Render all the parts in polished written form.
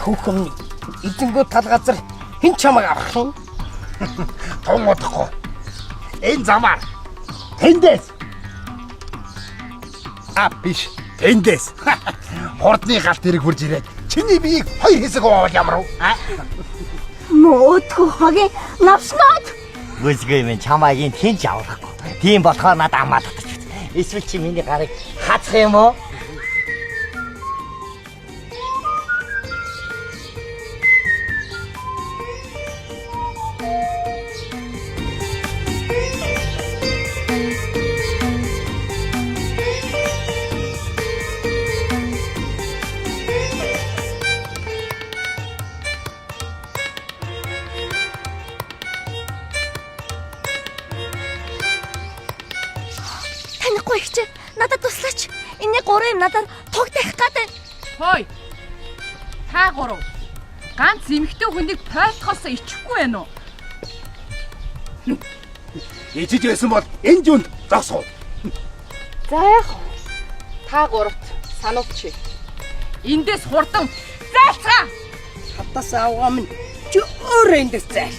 Түүхэн эзэнгөө тал газар хэн чамайг авах юм? Тун удахгүй. Энэ замаар тэндээс. Биш. Тэндээс. Хурдны галт хэрэг хурж ирээд чиний биеийг хоёр хэсэг уувал ямар вэ? Мөөдгөө хогийн навснаад. Гүзгүй минь чамайг энд хэн ч аврахгүй. Тийм болохоор надад амаа татчих. Эсвэл чи миний гарыг хацах юм уу? Танихгүй ихч надад туслаач. Энэний гурав юм надад туг тавих гэдэг. Хой. Та гурав. Ганц эмэгтэй хүнийг тойлохоос ичихгүй байна уу? Ижиж байсан бол энэ жүнд зогсоо. За яг та гуравт сануулчих. Эндээс хурдан зайлцгаа. Хатас авгаа минь чи өөрөө эндээс зайл.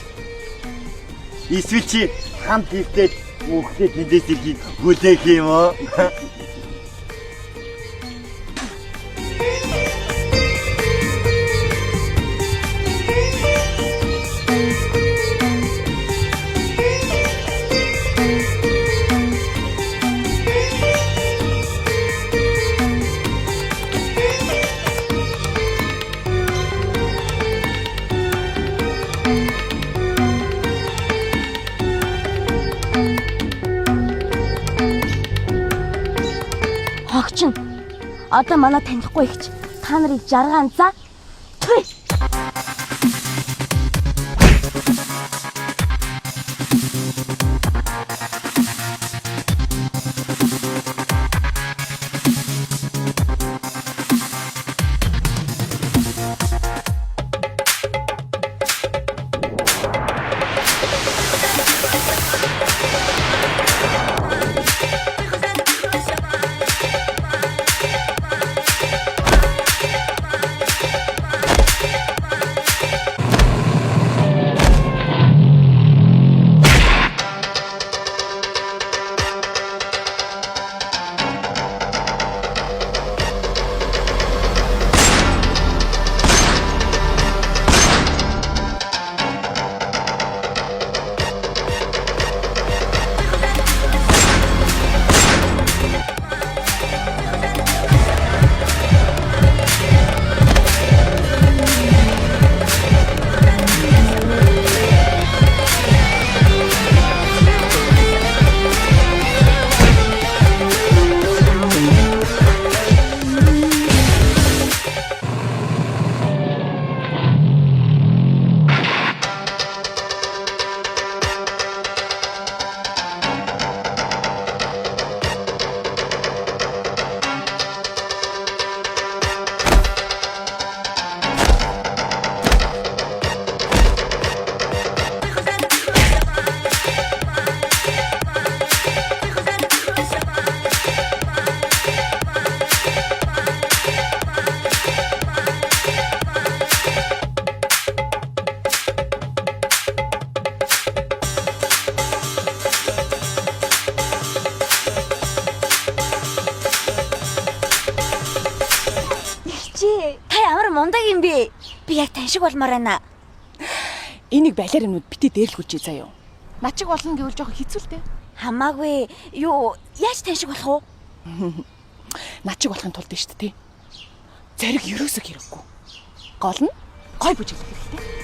Эсвэл чи хамт хийвтэй мөхөд тэндээс иргийг хүлээх юм уу? Хогч нь одоо манай танихгүй ихч та нарыг жаргаан за. Түй. Та ямар мундаг юм бэ? Би яг тань шиг болмоор байна. Энийг балеринууд бити дээрлгүүлчихье заяа. Начиг болно гэвэл жоохон хэцүүлтэй. Хамаагүй. Юу, яаж тань шиг болох вэ? Начиг болохын тулд нь шүү дээ. Зариг ерөөсөө хэрэггүй. Гол нь гой бүжиглэх хэрэгтэй.